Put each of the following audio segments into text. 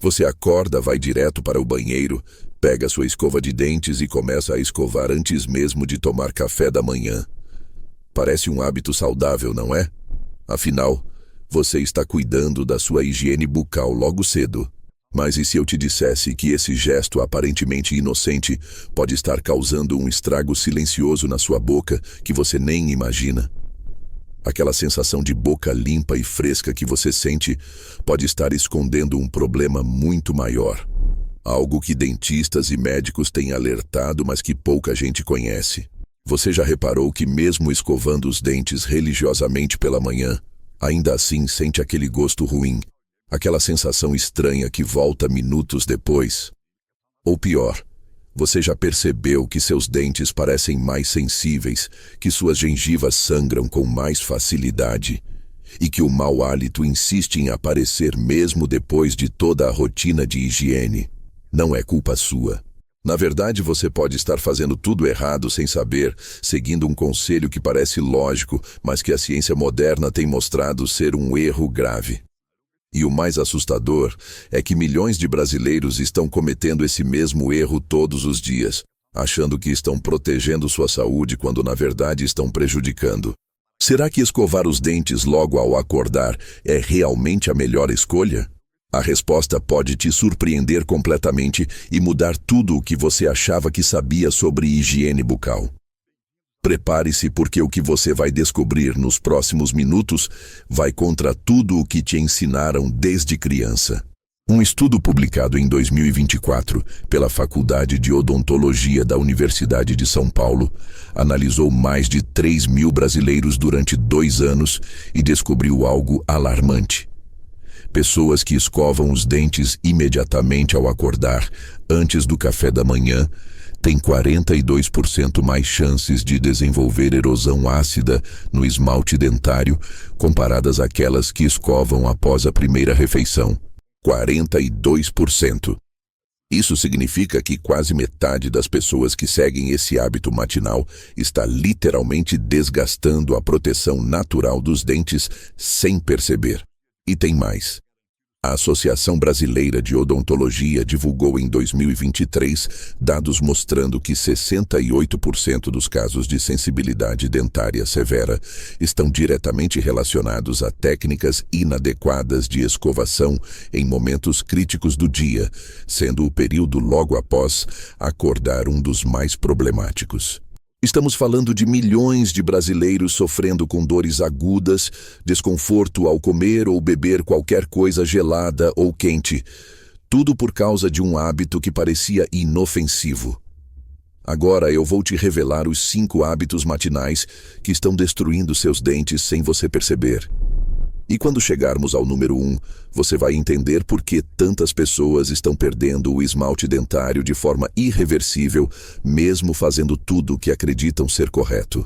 Você acorda, vai direto para o banheiro, pega sua escova de dentes e começa a escovar antes mesmo de tomar café da manhã. Parece um hábito saudável, não é? Afinal, você está cuidando da sua higiene bucal logo cedo. Mas e se eu te dissesse que esse gesto aparentemente inocente pode estar causando um estrago silencioso na sua boca que você nem imagina? Aquela sensação de boca limpa e fresca que você sente pode estar escondendo um problema muito maior. Algo que dentistas e médicos têm alertado, mas que pouca gente conhece. Você já reparou que mesmo escovando os dentes religiosamente pela manhã, ainda assim sente aquele gosto ruim, aquela sensação estranha que volta minutos depois? Ou pior, você já percebeu que seus dentes parecem mais sensíveis, que suas gengivas sangram com mais facilidade e que o mau hálito insiste em aparecer mesmo depois de toda a rotina de higiene? Não é culpa sua. Na verdade, você pode estar fazendo tudo errado sem saber, seguindo um conselho que parece lógico, mas que a ciência moderna tem mostrado ser um erro grave. E o mais assustador é que milhões de brasileiros estão cometendo esse mesmo erro todos os dias, achando que estão protegendo sua saúde quando na verdade estão prejudicando. Será que escovar os dentes logo ao acordar é realmente a melhor escolha? A resposta pode te surpreender completamente e mudar tudo o que você achava que sabia sobre higiene bucal. Prepare-se, porque o que você vai descobrir nos próximos minutos vai contra tudo o que te ensinaram desde criança. Um estudo publicado em 2024 pela Faculdade de Odontologia da Universidade de São Paulo analisou mais de 3.000 brasileiros durante 2 anos e descobriu algo alarmante. Pessoas que escovam os dentes imediatamente ao acordar, antes do café da manhã, têm 42% mais chances de desenvolver erosão ácida no esmalte dentário comparadas àquelas que escovam após a primeira refeição. 42%. Isso significa que quase metade das pessoas que seguem esse hábito matinal está literalmente desgastando a proteção natural dos dentes sem perceber. E tem mais. A Associação Brasileira de Odontologia divulgou em 2023 dados mostrando que 68% dos casos de sensibilidade dentária severa estão diretamente relacionados a técnicas inadequadas de escovação em momentos críticos do dia, sendo o período logo após acordar um dos mais problemáticos. Estamos falando de milhões de brasileiros sofrendo com dores agudas, desconforto ao comer ou beber qualquer coisa gelada ou quente, tudo por causa de um hábito que parecia inofensivo. Agora eu vou te revelar os 5 hábitos matinais que estão destruindo seus dentes sem você perceber. E quando chegarmos ao número 1, você vai entender por que tantas pessoas estão perdendo o esmalte dentário de forma irreversível, mesmo fazendo tudo o que acreditam ser correto.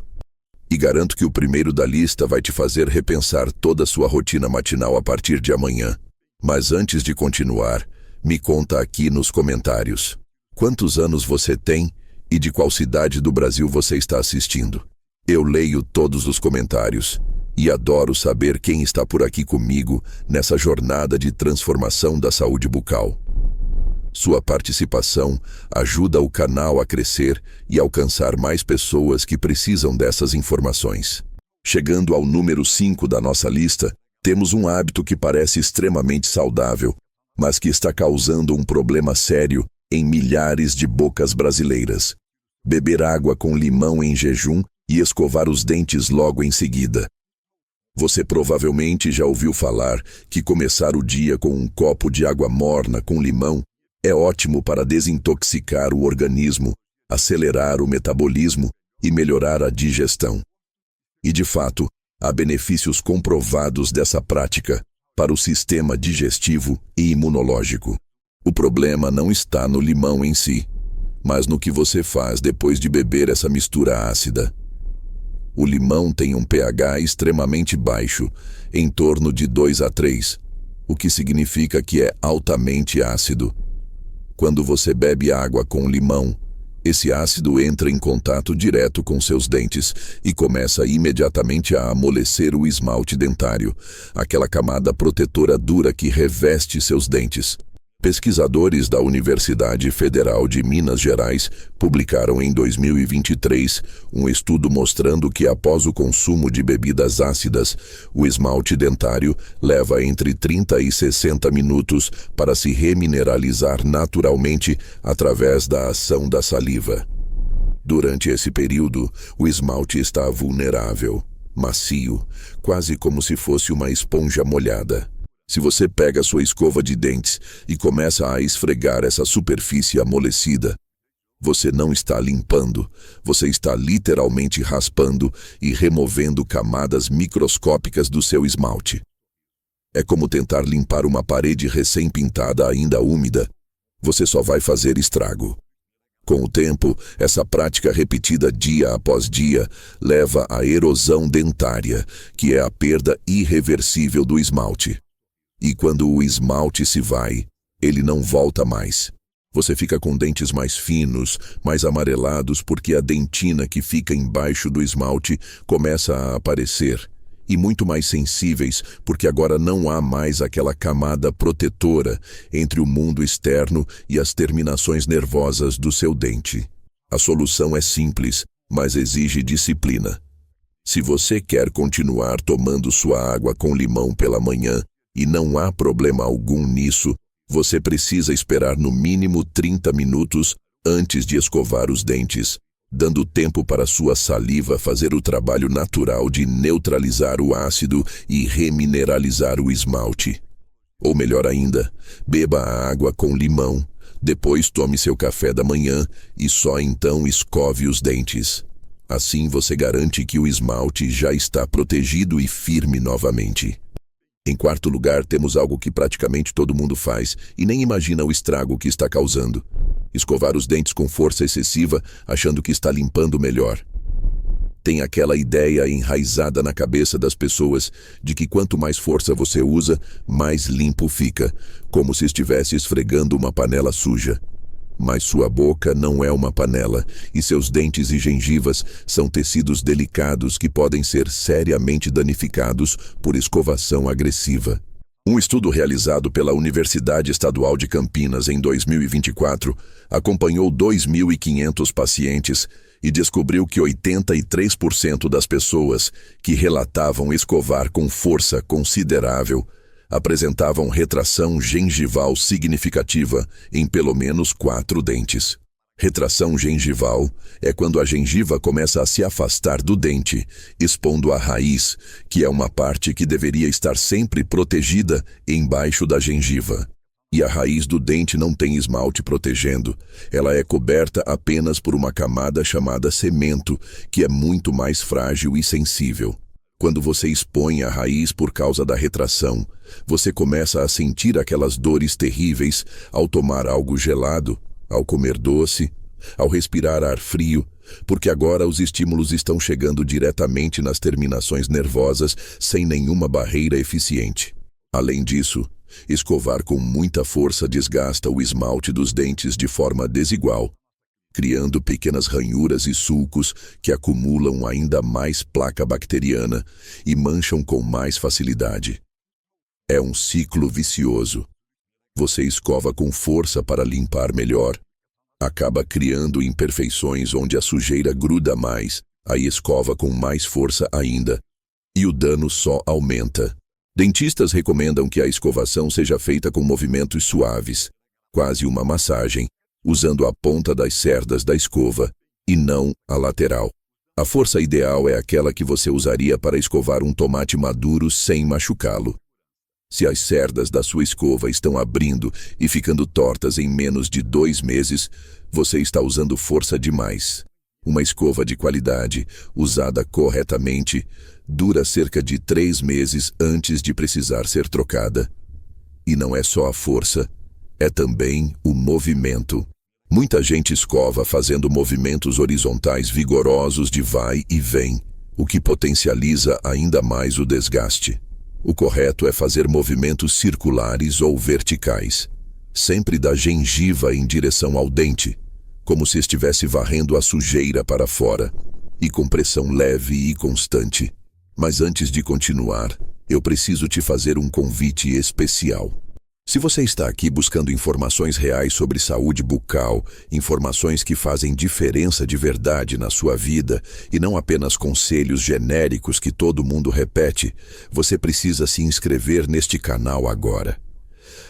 E garanto que o primeiro da lista vai te fazer repensar toda a sua rotina matinal a partir de amanhã. Mas antes de continuar, me conta aqui nos comentários. Quantos anos você tem e de qual cidade do Brasil você está assistindo? Eu leio todos os comentários. E adoro saber quem está por aqui comigo nessa jornada de transformação da saúde bucal. Sua participação ajuda o canal a crescer e alcançar mais pessoas que precisam dessas informações. Chegando ao número 5 da nossa lista, temos um hábito que parece extremamente saudável, mas que está causando um problema sério em milhares de bocas brasileiras. Beber água com limão em jejum e escovar os dentes logo em seguida. Você provavelmente já ouviu falar que começar o dia com um copo de água morna com limão é ótimo para desintoxicar o organismo, acelerar o metabolismo e melhorar a digestão. E de fato, há benefícios comprovados dessa prática para o sistema digestivo e imunológico. O problema não está no limão em si, mas no que você faz depois de beber essa mistura ácida. O limão tem um pH extremamente baixo, em torno de 2 a 3, o que significa que é altamente ácido. Quando você bebe água com limão, esse ácido entra em contato direto com seus dentes e começa imediatamente a amolecer o esmalte dentário, aquela camada protetora dura que reveste seus dentes. Pesquisadores da Universidade Federal de Minas Gerais publicaram em 2023 um estudo mostrando que após o consumo de bebidas ácidas, o esmalte dentário leva entre 30 e 60 minutos para se remineralizar naturalmente através da ação da saliva. Durante esse período, o esmalte está vulnerável, macio, quase como se fosse uma esponja molhada. Se você pega sua escova de dentes e começa a esfregar essa superfície amolecida, você não está limpando, você está literalmente raspando e removendo camadas microscópicas do seu esmalte. É como tentar limpar uma parede recém-pintada ainda úmida. Você só vai fazer estrago. Com o tempo, essa prática repetida dia após dia leva à erosão dentária, que é a perda irreversível do esmalte. E quando o esmalte se vai, ele não volta mais. Você fica com dentes mais finos, mais amarelados porque a dentina que fica embaixo do esmalte começa a aparecer. E muito mais sensíveis porque agora não há mais aquela camada protetora entre o mundo externo e as terminações nervosas do seu dente. A solução é simples, mas exige disciplina. Se você quer continuar tomando sua água com limão pela manhã, e não há problema algum nisso, você precisa esperar no mínimo 30 minutos antes de escovar os dentes, dando tempo para sua saliva fazer o trabalho natural de neutralizar o ácido e remineralizar o esmalte. Ou melhor ainda, beba a água com limão, depois tome seu café da manhã e só então escove os dentes. Assim você garante que o esmalte já está protegido e firme novamente. Em quarto lugar, temos algo que praticamente todo mundo faz e nem imagina o estrago que está causando. Escovar os dentes com força excessiva, achando que está limpando melhor. Tem aquela ideia enraizada na cabeça das pessoas de que quanto mais força você usa, mais limpo fica, como se estivesse esfregando uma panela suja. Mas sua boca não é uma panela, e seus dentes e gengivas são tecidos delicados que podem ser seriamente danificados por escovação agressiva. Um estudo realizado pela Universidade Estadual de Campinas em 2024 acompanhou 2.500 pacientes e descobriu que 83% das pessoas que relatavam escovar com força considerável apresentavam retração gengival significativa em pelo menos 4 dentes. Retração gengival é quando a gengiva começa a se afastar do dente, expondo a raiz, que é uma parte que deveria estar sempre protegida embaixo da gengiva. E a raiz do dente não tem esmalte protegendo. Ela é coberta apenas por uma camada chamada cemento, que é muito mais frágil e sensível. Quando você expõe a raiz por causa da retração, você começa a sentir aquelas dores terríveis ao tomar algo gelado, ao comer doce, ao respirar ar frio, porque agora os estímulos estão chegando diretamente nas terminações nervosas sem nenhuma barreira eficiente. Além disso, escovar com muita força desgasta o esmalte dos dentes de forma desigual, criando pequenas ranhuras e sulcos que acumulam ainda mais placa bacteriana e mancham com mais facilidade. É um ciclo vicioso. Você escova com força para limpar melhor, acaba criando imperfeições onde a sujeira gruda mais, aí escova com mais força ainda, e o dano só aumenta. Dentistas recomendam que a escovação seja feita com movimentos suaves, quase uma massagem, usando a ponta das cerdas da escova e não a lateral. A força ideal é aquela que você usaria para escovar um tomate maduro sem machucá-lo. Se as cerdas da sua escova estão abrindo e ficando tortas em menos de 2 meses, você está usando força demais. Uma escova de qualidade, usada corretamente, dura cerca de 3 meses antes de precisar ser trocada. E não é só a força, é também o movimento. Muita gente escova fazendo movimentos horizontais vigorosos de vai e vem, o que potencializa ainda mais o desgaste. O correto é fazer movimentos circulares ou verticais, sempre da gengiva em direção ao dente, como se estivesse varrendo a sujeira para fora, e com pressão leve e constante. Mas antes de continuar, eu preciso te fazer um convite especial. Se você está aqui buscando informações reais sobre saúde bucal, informações que fazem diferença de verdade na sua vida e não apenas conselhos genéricos que todo mundo repete, você precisa se inscrever neste canal agora.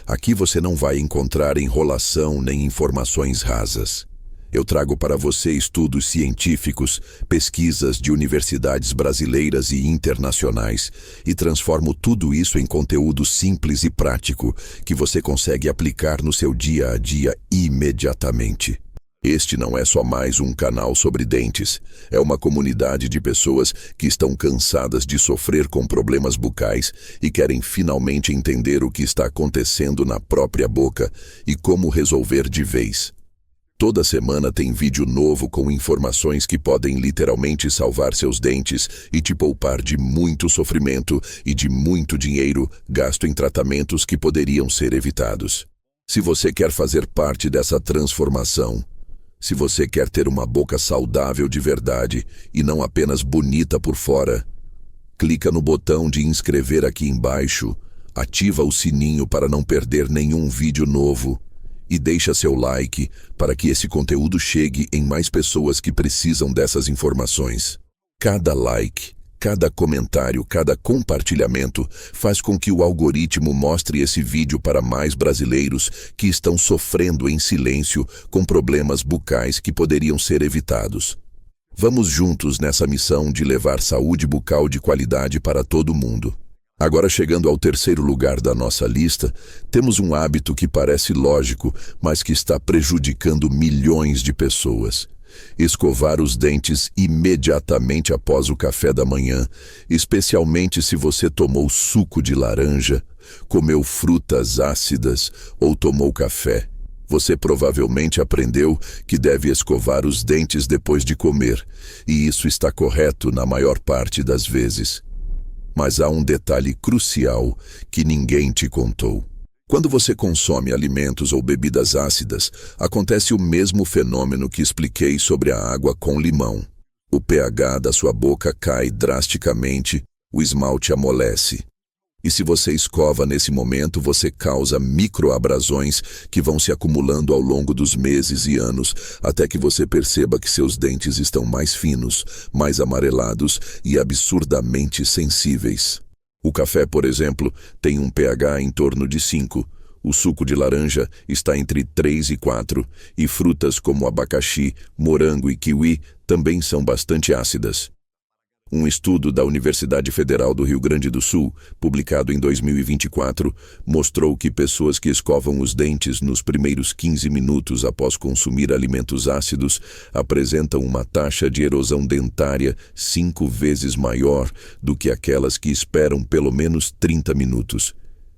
Aqui você não vai encontrar enrolação nem informações rasas. Eu trago para você estudos científicos, pesquisas de universidades brasileiras e internacionais e transformo tudo isso em conteúdo simples e prático que você consegue aplicar no seu dia a dia imediatamente. Este não é só mais um canal sobre dentes, é uma comunidade de pessoas que estão cansadas de sofrer com problemas bucais e querem finalmente entender o que está acontecendo na própria boca e como resolver de vez. Toda semana tem vídeo novo com informações que podem literalmente salvar seus dentes e te poupar de muito sofrimento e de muito dinheiro gasto em tratamentos que poderiam ser evitados. Se você quer fazer parte dessa transformação, se você quer ter uma boca saudável de verdade e não apenas bonita por fora, clica no botão de inscrever aqui embaixo, ativa o sininho para não perder nenhum vídeo novo e deixa seu like para que esse conteúdo chegue em mais pessoas que precisam dessas informações. Cada like, cada comentário, cada compartilhamento faz com que o algoritmo mostre esse vídeo para mais brasileiros que estão sofrendo em silêncio com problemas bucais que poderiam ser evitados. Vamos juntos nessa missão de levar saúde bucal de qualidade para todo mundo. Agora, chegando ao terceiro lugar da nossa lista, temos um hábito que parece lógico, mas que está prejudicando milhões de pessoas. Escovar os dentes imediatamente após o café da manhã, especialmente se você tomou suco de laranja, comeu frutas ácidas ou tomou café. Você provavelmente aprendeu que deve escovar os dentes depois de comer, e isso está correto na maior parte das vezes. Mas há um detalhe crucial que ninguém te contou. Quando você consome alimentos ou bebidas ácidas, acontece o mesmo fenômeno que expliquei sobre a água com limão. O pH da sua boca cai drasticamente, o esmalte amolece. E se você escova nesse momento, você causa microabrasões que vão se acumulando ao longo dos meses e anos, até que você perceba que seus dentes estão mais finos, mais amarelados e absurdamente sensíveis. O café, por exemplo, tem um pH em torno de 5. O suco de laranja está entre 3 e 4, e frutas como abacaxi, morango e kiwi também são bastante ácidas. Um estudo da Universidade Federal do Rio Grande do Sul, publicado em 2024, mostrou que pessoas que escovam os dentes nos primeiros 15 minutos após consumir alimentos ácidos apresentam uma taxa de erosão dentária 5 vezes maior do que aquelas que esperam pelo menos 30 minutos.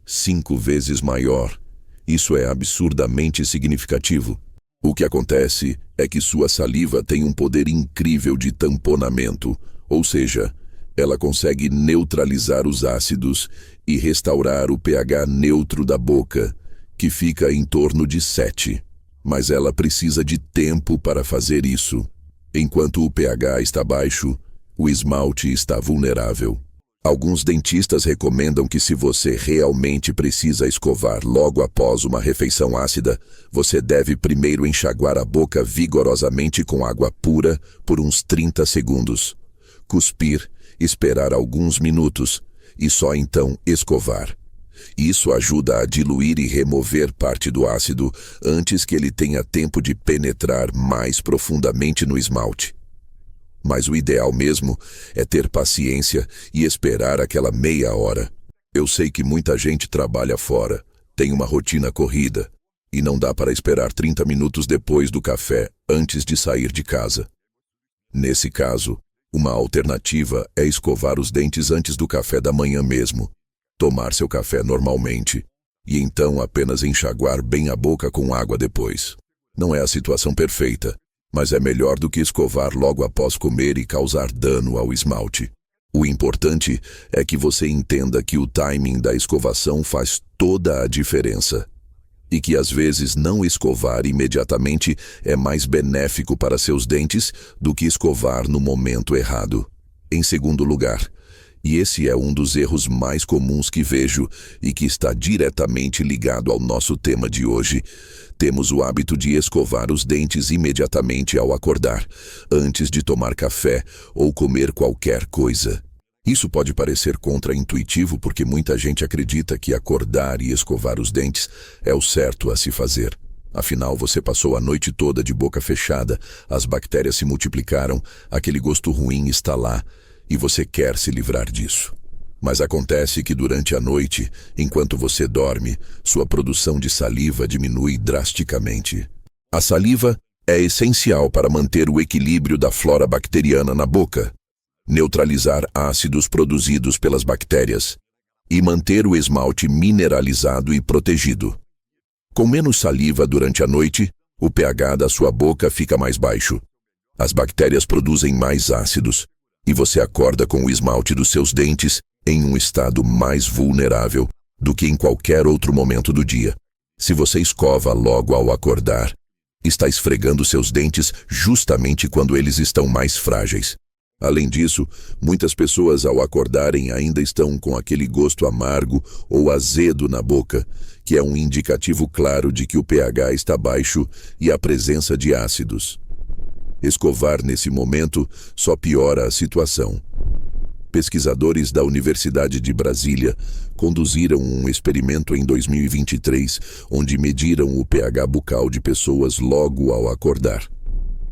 5 vezes maior. Isso é absurdamente significativo. O que acontece é que sua saliva tem um poder incrível de tamponamento, ou seja, ela consegue neutralizar os ácidos e restaurar o pH neutro da boca, que fica em torno de 7. Mas ela precisa de tempo para fazer isso. Enquanto o pH está baixo, o esmalte está vulnerável. Alguns dentistas recomendam que se você realmente precisa escovar logo após uma refeição ácida, você deve primeiro enxaguar a boca vigorosamente com água pura por uns 30 segundos. Cuspir, esperar alguns minutos e só então escovar. Isso ajuda a diluir e remover parte do ácido antes que ele tenha tempo de penetrar mais profundamente no esmalte. Mas o ideal mesmo é ter paciência e esperar aquela meia hora. Eu sei que muita gente trabalha fora, tem uma rotina corrida, e não dá para esperar 30 minutos depois do café antes de sair de casa. Nesse caso, uma alternativa é escovar os dentes antes do café da manhã mesmo, tomar seu café normalmente, e então apenas enxaguar bem a boca com água depois. Não é a situação perfeita, mas é melhor do que escovar logo após comer e causar dano ao esmalte. O importante é que você entenda que o timing da escovação faz toda a diferença. E que às vezes não escovar imediatamente é mais benéfico para seus dentes do que escovar no momento errado. Em segundo lugar, E esse é um dos erros mais comuns que vejo e que está diretamente ligado ao nosso tema de hoje. Temos o hábito de escovar os dentes imediatamente ao acordar, antes de tomar café ou comer qualquer coisa. Isso pode parecer contraintuitivo porque muita gente acredita que acordar e escovar os dentes é o certo a se fazer. Afinal, você passou a noite toda de boca fechada, as bactérias se multiplicaram, aquele gosto ruim está lá, e você quer se livrar disso. Mas acontece que durante a noite, enquanto você dorme, sua produção de saliva diminui drasticamente. A saliva é essencial para manter o equilíbrio da flora bacteriana na boca, neutralizar ácidos produzidos pelas bactérias e manter o esmalte mineralizado e protegido. Com menos saliva durante a noite, o pH da sua boca fica mais baixo. As bactérias produzem mais ácidos, e você acorda com o esmalte dos seus dentes em um estado mais vulnerável do que em qualquer outro momento do dia. Se você escova logo ao acordar, está esfregando seus dentes justamente quando eles estão mais frágeis. Além disso, muitas pessoas ao acordarem ainda estão com aquele gosto amargo ou azedo na boca, que é um indicativo claro de que o pH está baixo e a presença de ácidos. Escovar nesse momento só piora a situação. Pesquisadores da Universidade de Brasília conduziram um experimento em 2023, onde mediram o pH bucal de pessoas logo ao acordar.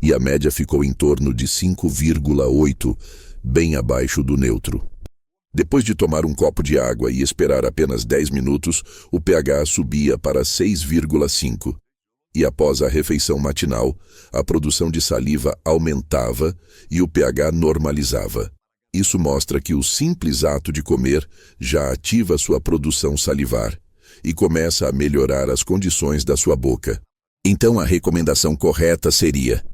E a média ficou em torno de 5,8, bem abaixo do neutro. Depois de tomar um copo de água e esperar apenas 10 minutos, o pH subia para 6,5. E após a refeição matinal, a produção de saliva aumentava e o pH normalizava. Isso mostra que o simples ato de comer já ativa sua produção salivar e começa a melhorar as condições da sua boca. Então a recomendação correta seria: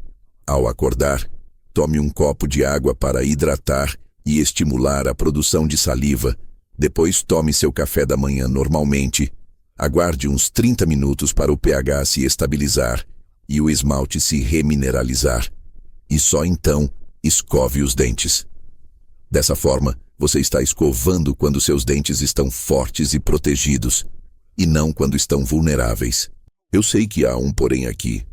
ao acordar, tome um copo de água para hidratar e estimular a produção de saliva. Depois tome seu café da manhã normalmente. Aguarde uns 30 minutos para o pH se estabilizar e o esmalte se remineralizar. E só então, escove os dentes. Dessa forma, você está escovando quando seus dentes estão fortes e protegidos, e não quando estão vulneráveis. Eu sei que há um porém aqui.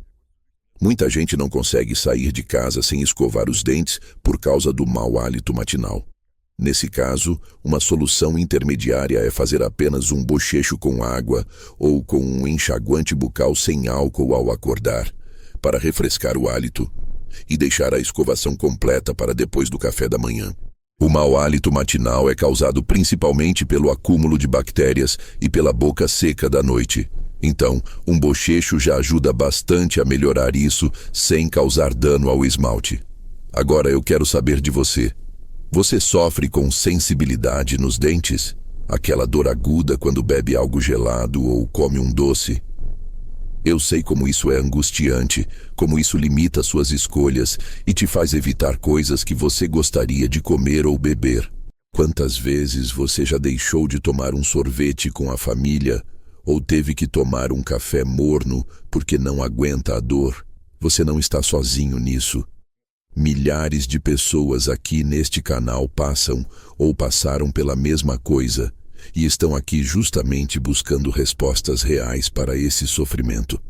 Muita gente não consegue sair de casa sem escovar os dentes por causa do mau hálito matinal. Nesse caso, uma solução intermediária é fazer apenas um bochecho com água ou com um enxaguante bucal sem álcool ao acordar, para refrescar o hálito, e deixar a escovação completa para depois do café da manhã. O mau hálito matinal é causado principalmente pelo acúmulo de bactérias e pela boca seca da noite. Então, um bochecho já ajuda bastante a melhorar isso sem causar dano ao esmalte. Agora eu quero saber de você. Você sofre com sensibilidade nos dentes? Aquela dor aguda quando bebe algo gelado ou come um doce? Eu sei como isso é angustiante, como isso limita suas escolhas e te faz evitar coisas que você gostaria de comer ou beber. Quantas vezes você já deixou de tomar um sorvete com a família ou teve que tomar um café morno porque não aguenta a dor? Você não está sozinho nisso. Milhares de pessoas aqui neste canal passam ou passaram pela mesma coisa e estão aqui justamente buscando respostas reais para esse sofrimento.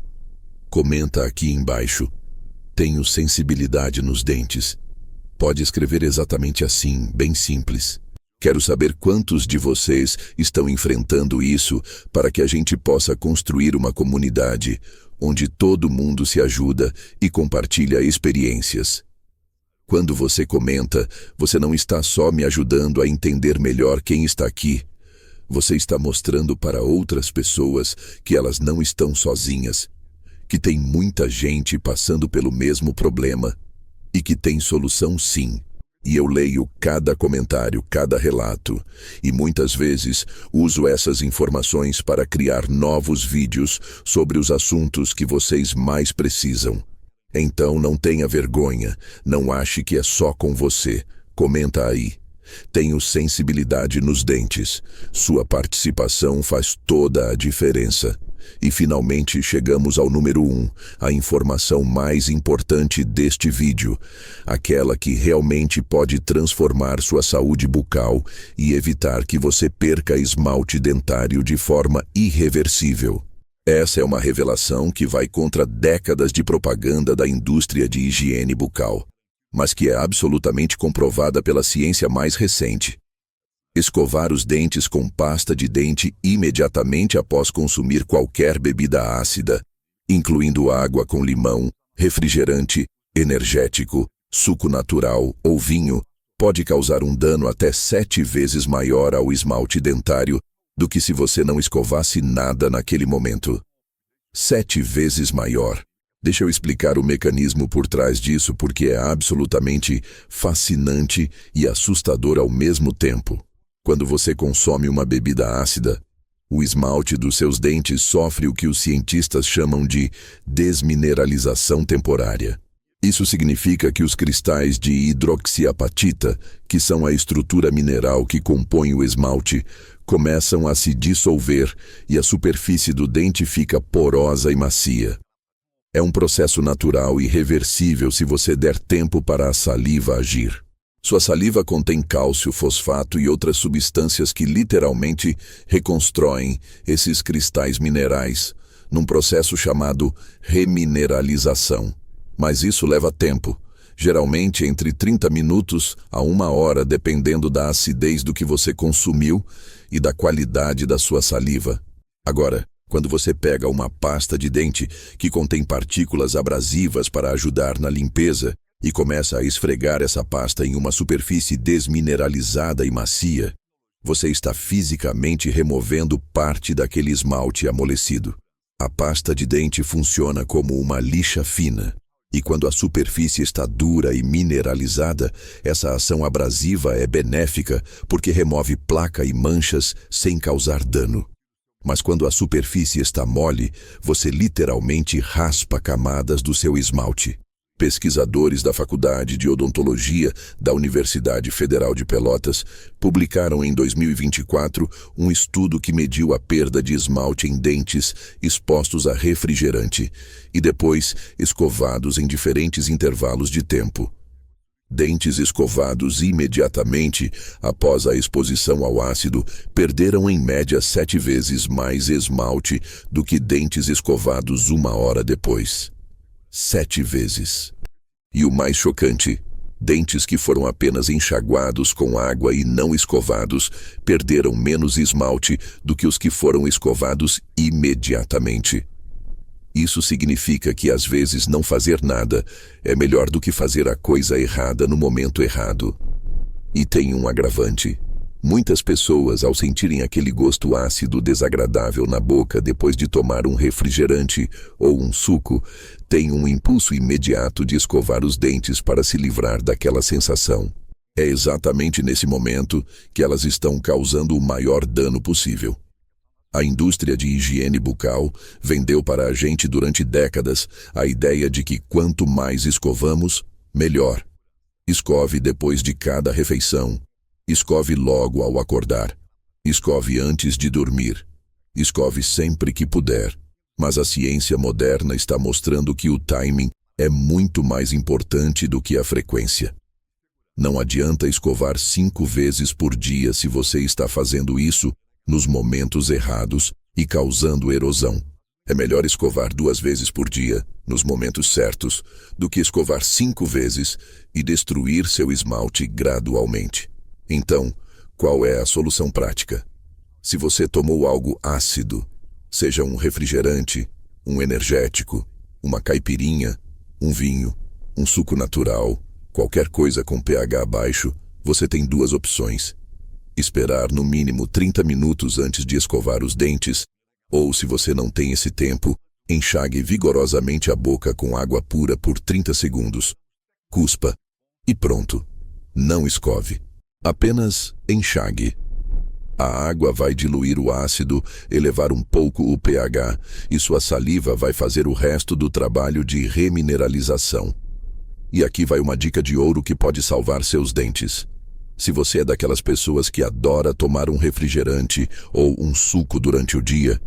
Comenta aqui embaixo: tenho sensibilidade nos dentes. Pode escrever exatamente assim, bem simples. Quero saber quantos de vocês estão enfrentando isso para que a gente possa construir uma comunidade onde todo mundo se ajuda e compartilha experiências. Quando você comenta, você não está só me ajudando a entender melhor quem está aqui. Você está mostrando para outras pessoas que elas não estão sozinhas, que tem muita gente passando pelo mesmo problema e que tem solução sim. E eu leio cada comentário, cada relato, e muitas vezes uso essas informações para criar novos vídeos sobre os assuntos que vocês mais precisam. Então não tenha vergonha, não ache que é só com você. Comenta aí. Tenho sensibilidade nos dentes. Sua participação faz toda a diferença. E finalmente chegamos ao número 1, a informação mais importante deste vídeo, aquela que realmente pode transformar sua saúde bucal e evitar que você perca esmalte dentário de forma irreversível. Essa é uma revelação que vai contra décadas de propaganda da indústria de higiene bucal, mas que é absolutamente comprovada pela ciência mais recente. Escovar os dentes com pasta de dente imediatamente após consumir qualquer bebida ácida, incluindo água com limão, refrigerante, energético, suco natural ou vinho, pode causar um dano até 7 vezes maior ao esmalte dentário do que se você não escovasse nada naquele momento. 7 vezes maior. Deixa eu explicar o mecanismo por trás disso porque é absolutamente fascinante e assustador ao mesmo tempo. Quando você consome uma bebida ácida, o esmalte dos seus dentes sofre o que os cientistas chamam de desmineralização temporária. Isso significa que os cristais de hidroxiapatita, que são a estrutura mineral que compõe o esmalte, começam a se dissolver e a superfície do dente fica porosa e macia. É um processo natural e reversível se você der tempo para a saliva agir. Sua saliva contém cálcio, fosfato e outras substâncias que literalmente reconstroem esses cristais minerais, num processo chamado remineralização. Mas isso leva tempo, geralmente entre 30 minutos a 1 hora, dependendo da acidez do que você consumiu e da qualidade da sua saliva. Agora, quando você pega uma pasta de dente que contém partículas abrasivas para ajudar na limpeza e começa a esfregar essa pasta em uma superfície desmineralizada e macia, você está fisicamente removendo parte daquele esmalte amolecido. A pasta de dente funciona como uma lixa fina, e quando a superfície está dura e mineralizada, essa ação abrasiva é benéfica porque remove placa e manchas sem causar dano. Mas quando a superfície está mole, você literalmente raspa camadas do seu esmalte. Pesquisadores da Faculdade de Odontologia da Universidade Federal de Pelotas publicaram em 2024 um estudo que mediu a perda de esmalte em dentes expostos a refrigerante e depois escovados em diferentes intervalos de tempo. Dentes escovados imediatamente após a exposição ao ácido perderam em média 7 vezes mais esmalte do que dentes escovados 1 hora depois. 7 vezes. E o mais chocante, dentes que foram apenas enxaguados com água e não escovados perderam menos esmalte do que os que foram escovados imediatamente. Isso significa que às vezes não fazer nada é melhor do que fazer a coisa errada no momento errado. E tem um agravante. Muitas pessoas, ao sentirem aquele gosto ácido desagradável na boca depois de tomar um refrigerante ou um suco, têm um impulso imediato de escovar os dentes para se livrar daquela sensação. É exatamente nesse momento que elas estão causando o maior dano possível. A indústria de higiene bucal vendeu para a gente durante décadas a ideia de que quanto mais escovamos, melhor. Escove depois de cada refeição. Escove logo ao acordar. Escove antes de dormir. Escove sempre que puder. Mas a ciência moderna está mostrando que o timing é muito mais importante do que a frequência. Não adianta escovar 5 vezes por dia se você está fazendo isso nos momentos errados e causando erosão. É melhor escovar 2 vezes por dia, nos momentos certos, do que escovar 5 vezes e destruir seu esmalte gradualmente. Então, qual é a solução prática? Se você tomou algo ácido, seja um refrigerante, um energético, uma caipirinha, um vinho, um suco natural, qualquer coisa com pH baixo, você tem 2 opções. Esperar no mínimo 30 minutos antes de escovar os dentes, ou se você não tem esse tempo, enxague vigorosamente a boca com água pura por 30 segundos. Cuspa e pronto. Não escove. Apenas enxague. A água vai diluir o ácido, elevar um pouco o pH, e sua saliva vai fazer o resto do trabalho de remineralização. E aqui vai uma dica de ouro que pode salvar seus dentes. Se você é daquelas pessoas que adora tomar um refrigerante ou um suco durante o dia,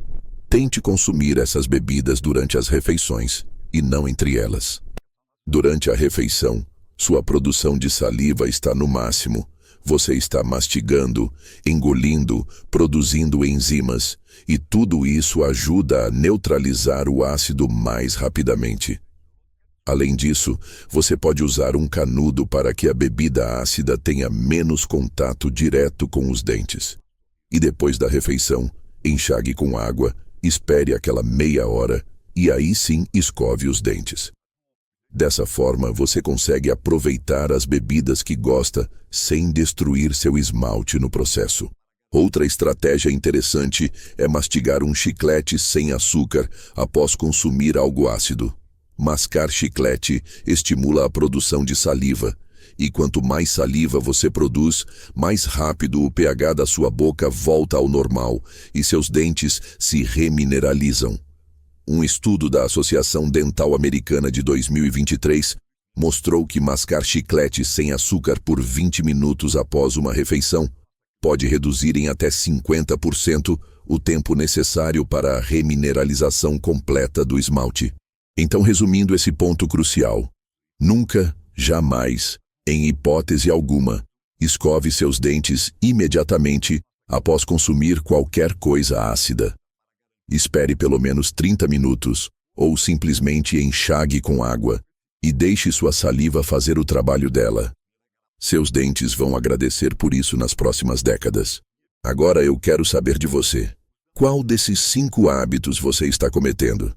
tente consumir essas bebidas durante as refeições e não entre elas. Durante a refeição, sua produção de saliva está no máximo. Você está mastigando, engolindo, produzindo enzimas, e tudo isso ajuda a neutralizar o ácido mais rapidamente. Além disso, você pode usar um canudo para que a bebida ácida tenha menos contato direto com os dentes. E depois da refeição, enxague com água, espere aquela meia hora e aí sim escove os dentes. Dessa forma, você consegue aproveitar as bebidas que gosta sem destruir seu esmalte no processo. Outra estratégia interessante é mastigar um chiclete sem açúcar após consumir algo ácido. Mascar chiclete estimula a produção de saliva, e quanto mais saliva você produz, mais rápido o pH da sua boca volta ao normal e seus dentes se remineralizam. Um estudo da Associação Dental Americana de 2023 mostrou que mascar chiclete sem açúcar por 20 minutos após uma refeição pode reduzir em até 50% o tempo necessário para a remineralização completa do esmalte. Então, resumindo esse ponto crucial, nunca, jamais, em hipótese alguma, escove seus dentes imediatamente após consumir qualquer coisa ácida. Espere pelo menos 30 minutos, ou simplesmente enxague com água, e deixe sua saliva fazer o trabalho dela. Seus dentes vão agradecer por isso nas próximas décadas. Agora eu quero saber de você. Qual desses 5 hábitos você está cometendo?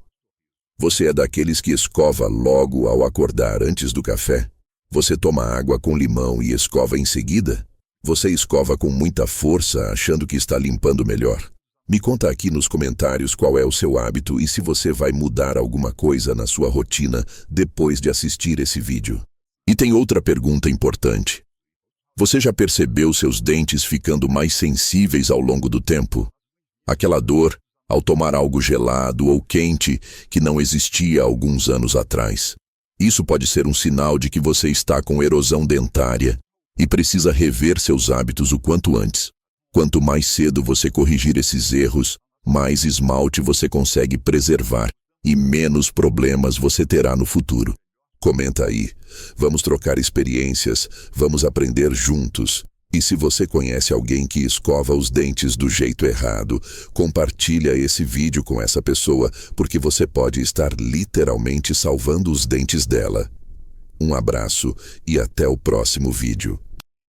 Você é daqueles que escova logo ao acordar antes do café? Você toma água com limão e escova em seguida? Você escova com muita força, achando que está limpando melhor? Me conta aqui nos comentários qual é o seu hábito e se você vai mudar alguma coisa na sua rotina depois de assistir esse vídeo. E tem outra pergunta importante. Você já percebeu seus dentes ficando mais sensíveis ao longo do tempo? Aquela dor ao tomar algo gelado ou quente que não existia há alguns anos atrás. Isso pode ser um sinal de que você está com erosão dentária e precisa rever seus hábitos o quanto antes. Quanto mais cedo você corrigir esses erros, mais esmalte você consegue preservar e menos problemas você terá no futuro. Comenta aí, vamos trocar experiências, vamos aprender juntos. E se você conhece alguém que escova os dentes do jeito errado, compartilha esse vídeo com essa pessoa, porque você pode estar literalmente salvando os dentes dela. Um abraço e até o próximo vídeo.